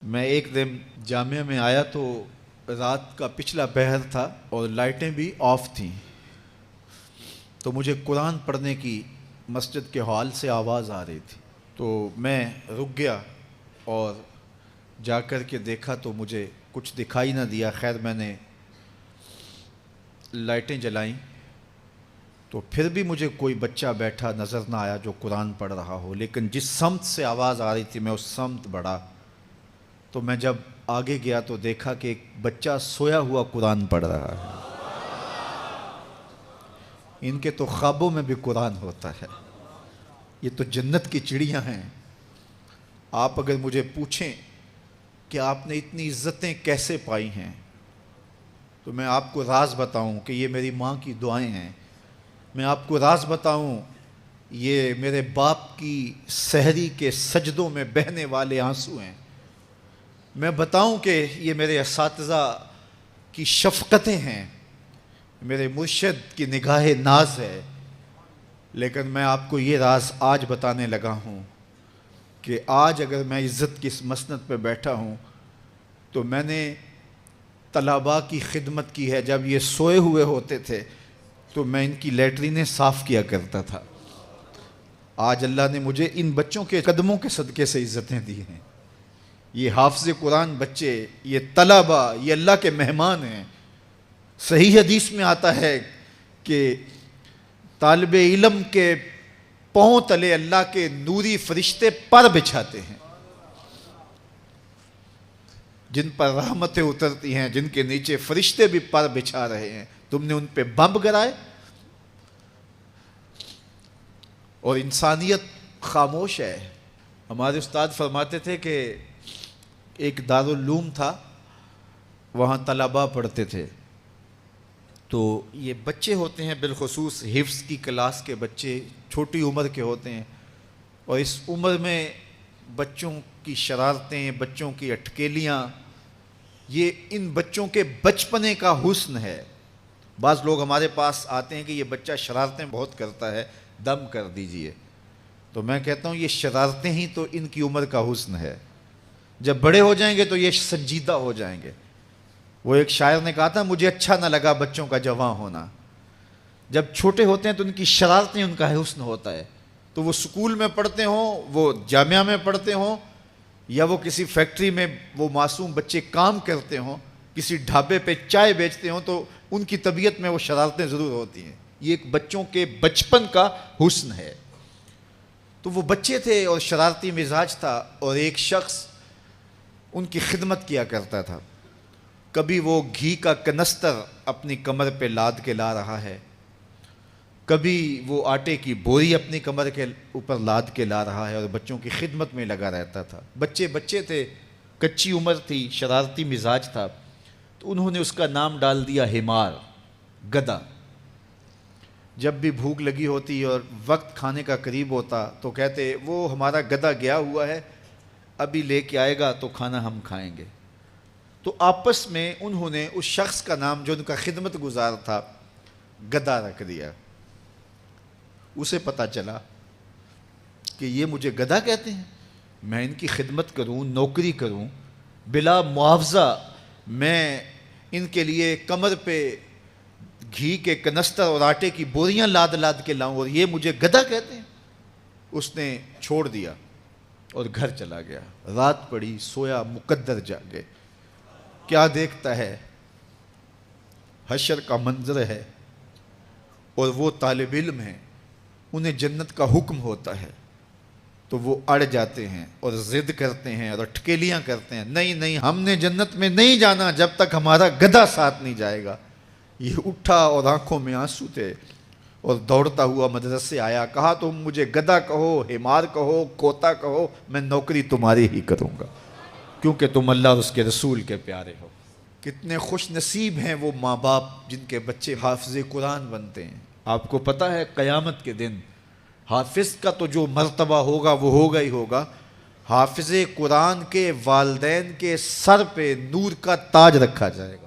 میں ایک دن جامعہ میں آیا تو رات کا پچھلا پہر تھا اور لائٹیں بھی آف تھیں، تو مجھے قرآن پڑھنے کی مسجد کے ہال سے آواز آ رہی تھی، تو میں رک گیا اور جا کر کے دیکھا تو مجھے کچھ دکھائی نہ دیا۔ خیر میں نے لائٹیں جلائیں تو پھر بھی مجھے کوئی بچہ بیٹھا نظر نہ آیا جو قرآن پڑھ رہا ہو، لیکن جس سمت سے آواز آ رہی تھی میں اس سمت بڑھا تو میں جب آگے گیا تو دیکھا کہ ایک بچہ سویا ہوا قرآن پڑھ رہا ہے۔ ان کے تو خوابوں میں بھی قرآن ہوتا ہے، یہ تو جنت کی چڑیاں ہیں۔ آپ اگر مجھے پوچھیں کہ آپ نے اتنی عزتیں کیسے پائی ہیں تو میں آپ کو راز بتاؤں کہ یہ میری ماں کی دعائیں ہیں۔ میں آپ کو راز بتاؤں یہ میرے باپ کی سحری کے سجدوں میں بہنے والے آنسو ہیں۔ میں بتاؤں کہ یہ میرے اساتذہ کی شفقتیں ہیں، میرے مرشد کی نگاہ ناز ہے۔ لیکن میں آپ کو یہ راز آج بتانے لگا ہوں کہ آج اگر میں عزت کی اس مسند پہ بیٹھا ہوں تو میں نے طلباء کی خدمت کی ہے۔ جب یہ سوئے ہوئے ہوتے تھے تو میں ان کی لیٹرینیں صاف کیا کرتا تھا۔ آج اللہ نے مجھے ان بچوں کے قدموں کے صدقے سے عزتیں دی ہیں۔ یہ حافظ قرآن بچے، یہ طلباء، یہ اللہ کے مہمان ہیں۔ صحیح حدیث میں آتا ہے کہ طالب علم کے پاؤں تلے اللہ کے نوری فرشتے پر بچھاتے ہیں، جن پر رحمتیں اترتی ہیں، جن کے نیچے فرشتے بھی پر بچھا رہے ہیں۔ تم نے ان پہ بم گرائے اور انسانیت خاموش ہے۔ ہمارے استاد فرماتے تھے کہ ایک دارالعلوم تھا، وہاں طلباء پڑھتے تھے، تو یہ بچے ہوتے ہیں بالخصوص حفظ کی کلاس کے بچے، چھوٹی عمر کے ہوتے ہیں، اور اس عمر میں بچوں کی شرارتیں، بچوں کی اٹکیلیاں، یہ ان بچوں کے بچپنے کا حسن ہے۔ بعض لوگ ہمارے پاس آتے ہیں کہ یہ بچہ شرارتیں بہت کرتا ہے، دم کر دیجئے، تو میں کہتا ہوں یہ شرارتیں ہی تو ان کی عمر کا حسن ہے۔ جب بڑے ہو جائیں گے تو یہ سنجیدہ ہو جائیں گے۔ وہ ایک شاعر نے کہا تھا مجھے اچھا نہ لگا بچوں کا جوان ہونا۔ جب چھوٹے ہوتے ہیں تو ان کی شرارتیں ان کا حسن ہوتا ہے، تو وہ سکول میں پڑھتے ہوں، وہ جامعہ میں پڑھتے ہوں، یا وہ کسی فیکٹری میں وہ معصوم بچے کام کرتے ہوں، کسی ڈھابے پہ چائے بیچتے ہوں، تو ان کی طبیعت میں وہ شرارتیں ضرور ہوتی ہیں۔ یہ ایک بچوں کے بچپن کا حسن ہے۔ تو وہ بچے تھے اور شرارتی مزاج تھا، اور ایک شخص ان کی خدمت کیا کرتا تھا۔ کبھی وہ گھی کا کنستر اپنی کمر پہ لاد کے لا رہا ہے، کبھی وہ آٹے کی بوری اپنی کمر کے اوپر لاد کے لا رہا ہے، اور بچوں کی خدمت میں لگا رہتا تھا۔ بچے تھے، کچی عمر تھی، شرارتی مزاج تھا، تو انہوں نے اس کا نام ڈال دیا حمار، گدھا۔ جب بھی بھوک لگی ہوتی اور وقت کھانے کا قریب ہوتا تو کہتے وہ ہمارا گدھا گیا ہوا ہے، ابھی لے کے آئے گا تو کھانا ہم کھائیں گے۔ تو آپس میں انہوں نے اس شخص کا نام جو ان کا خدمت گزار تھا گدھا رکھ دیا۔ اسے پتہ چلا کہ یہ مجھے گدھا کہتے ہیں، میں ان کی خدمت کروں، نوکری کروں، بلا معاوضہ میں ان کے لیے کمر پہ گھی کے کنستر اور آٹے کی بوریاں لاد لاد کے لاؤں، اور یہ مجھے گدھا کہتے ہیں۔ اس نے چھوڑ دیا اور گھر چلا گیا۔ رات پڑی، سویا، مقدر جاگے۔ کیا دیکھتا ہے؟ حشر کا منظر ہے، اور وہ طالب علم ہیں، انہیں جنت کا حکم ہوتا ہے، تو وہ اڑ جاتے ہیں اور ضد کرتے ہیں اور اٹکیلیاں کرتے ہیں، نہیں ہم نے جنت میں نہیں جانا جب تک ہمارا گدھا ساتھ نہیں جائے گا۔ یہ اٹھا اور آنکھوں میں آنسو تھے اور دوڑتا ہوا مدرسے آیا، کہا تم مجھے گدھا کہو، حمار کہو، کھوتا کہو، میں نوکری تمہاری ہی کروں گا، کیونکہ تم اللہ اور اس کے رسول کے پیارے ہو۔ کتنے خوش نصیب ہیں وہ ماں باپ جن کے بچے حافظ قرآن بنتے ہیں۔ آپ کو پتہ ہے قیامت کے دن حافظ کا تو جو مرتبہ ہوگا وہ ہوگا ہی ہوگا، حافظ قرآن کے والدین کے سر پہ نور کا تاج رکھا جائے گا۔